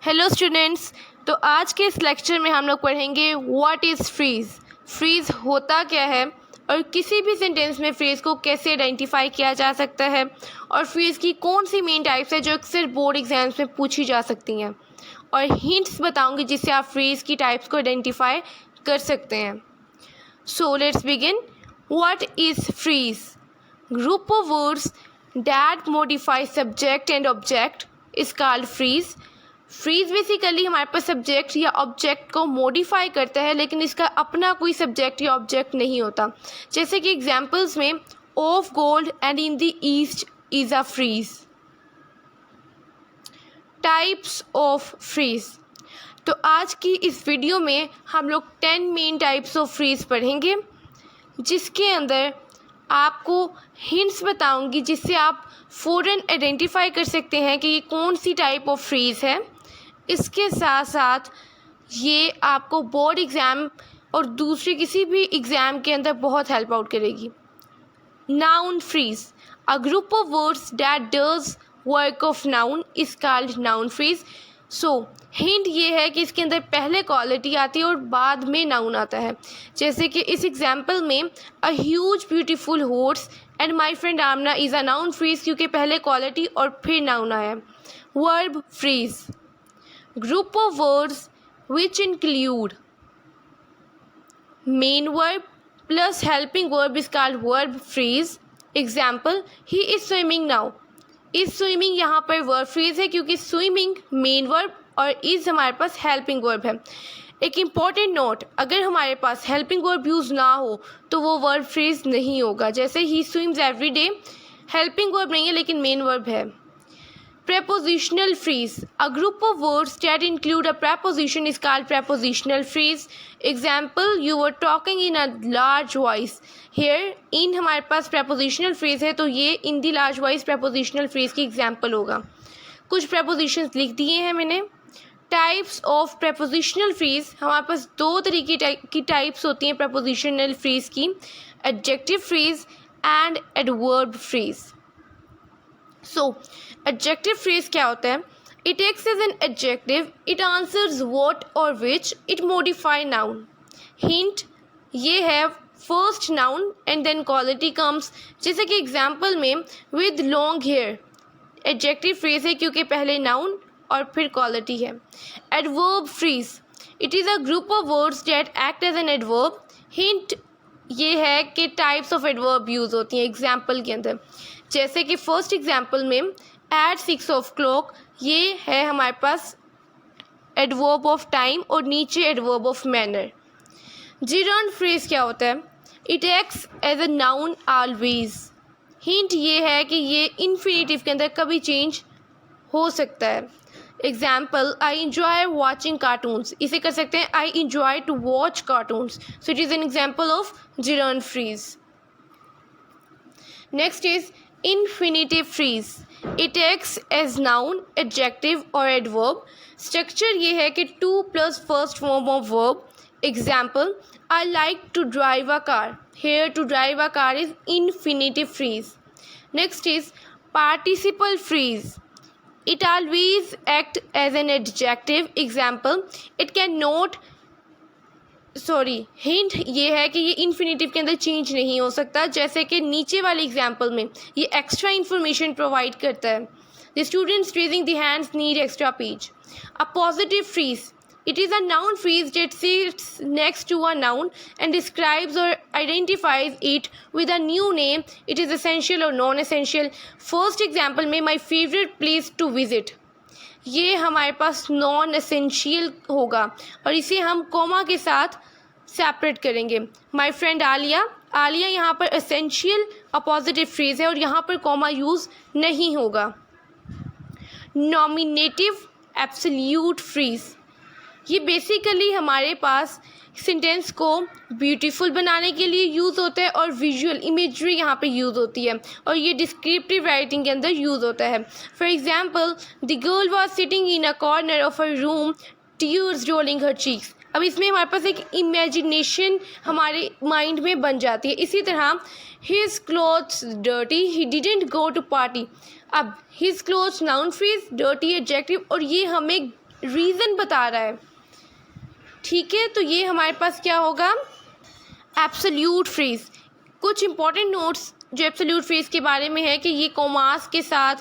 Hello students. तो आज के इस लेक्चर में हम लोग पढ़ेंगे व्हाट इज़ फ्रीज़। फ्रीज़ होता क्या है और किसी भी सेंटेंस में फ्रीज़ को कैसे आइडेंटिफाई किया जा सकता है और फ्रीज़ की कौन सी मेन टाइप्स है जो अक्सर बोर्ड एग्जाम्स में पूछी जा सकती हैं, और हिंट्स बताऊंगी जिससे आप फ्रीज़ की टाइप्स को आइडेंटिफाई कर सकते हैं। So let's begin. What is phrase? Group of words that modify subject and object is called phrase. Phrase basically हमारे पास सब्जेक्ट या ऑब्जेक्ट को मॉडिफाई करता है, लेकिन इसका अपना कोई सब्जेक्ट या ऑब्जेक्ट नहीं होता। जैसे कि एग्जांपल्स में of gold and in the east is a phrase. Types of phrase. तो आज की इस वीडियो में हम लोग 10 मेन टाइप्स ऑफ फ्रीज पढ़ेंगे, जिसके अंदर आपको हिंट्स बताऊंगी जिससे आप फ़ौरन आइडेंटिफाई कर सकते हैं कि ये कौन सी टाइप ऑफ फ्रीज़ है। इसके साथ साथ ये आपको बोर्ड एग्ज़ाम और दूसरे किसी भी एग्ज़ाम के अंदर बहुत हेल्प आउट करेगी। Noun phrase. A group of words that does work of noun is called noun phrase. So hint ये है कि इसके अंदर पहले क्वालिटी आती है और बाद में नाउन आता है। जैसे कि इस एग्जाम्पल में a huge beautiful horse and my friend Amna is a noun phrase, क्योंकि पहले क्वालिटी और फिर नाउन आया। Verb phrase. Group of words which include main verb plus helping verb is called verb phrase. Example, he is swimming now. Is swimming यहाँ पर verb phrase है क्योंकि swimming main verb और इज हमारे पास हेल्पिंग वर्ब है। एक important note, अगर हमारे पास हेल्पिंग वर्ब यूज़ ना हो तो वो वर्ब फ्रीज नहीं होगा। जैसे ही swims every day, helping verb नहीं है लेकिन मेन वर्ब है। Prepositional phrase. A group of words that include a preposition is called prepositional phrase. Example, you were talking in a large voice. Here in हमारे पास prepositional phrase है तो ये in the large voice prepositional phrase की example होगा। कुछ prepositions लिख दिए हैं मैंने। Types of prepositional phrase, हमारे पास दो तरीके की types होती हैं prepositional phrase की, adjective phrase and adverb phrase. So adjective phrase क्या होता है? It acts as an adjective, it answers what और which, it modify noun. Hint ये है first noun and then quality comes. जैसे कि एग्जाम्पल में with long hair, adjective phrase है क्योंकि पहले नाउन और फिर क्वालिटी है। Adverb phrase, it is a group of words that act as an adverb. Hint ये है कि टाइप्स ऑफ एडवर्ब यूज़ होती हैं एग्जाम्पल के अंदर। जैसे कि फर्स्ट एग्जाम्पल में एट 6 o'clock, ये है हमारे पास एडवर्ब ऑफ टाइम और नीचे adverb of manner. Gerund phrase क्या होता है? It acts as a noun always. Hint ये है कि ये इन्फिनेटिव के अंदर कभी चेंज हो सकता है। Example, I enjoy watching cartoons, इसे कर सकते हैं I enjoy to watch cartoons. So it is an example of gerund phrase. Next is infinitive phrase. It acts as noun, adjective और adverb. Structure ये है कि to plus first form of verb. Example, I like to drive a car. Here to drive a car is infinitive phrase. Next is participle phrase. It always act as an adjective. Example, it cannot, hint ये है कि ये infinitive के अंदर change नहीं हो सकता। जैसे कि नीचे वाले एग्जाम्पल में ये एक्स्ट्रा इन्फॉर्मेशन प्रोवाइड करता है। The students raising the hands need extra page. Appositive phrase, it is a noun phrase that sits next to a noun and describes or identifies it with a new name. It is essential or non essential. First example में my favourite place to visit, ये हमारे पास non essential होगा और इसे हम comma के साथ separate करेंगे। माय फ्रेंड आलिया, आलिया यहाँ पर एसेंशियल और पॉजिटिव फ्रेज है और यहाँ पर कॉमा यूज़ नहीं होगा। नॉमिनेटिव एब्सोल्यूट फ्रेज, ये बेसिकली हमारे पास सेंटेंस को ब्यूटीफुल बनाने के लिए यूज़ होता है और विजुअल इमेजरी यहाँ पे यूज़ होती है और ये डिस्क्रिप्टिव राइटिंग के अंदर यूज़ होता है। For example, the girl was sitting in a corner of a room, tears rolling her cheeks. अब इसमें हमारे पास एक इमेजिनेशन हमारे माइंड में बन जाती है। इसी तरह his clothes dirty, he didn't go to party. अब his clothes noun phrase, dirty adjective और ये हमें रीज़न बता रहा है। ठीक है, तो ये हमारे पास क्या होगा, एब्सोल्यूट फ्रेज़। कुछ इंपॉर्टेंट नोट्स जो एब्सोल्यूट फ्रेज़ के बारे में है कि ये कॉमास के साथ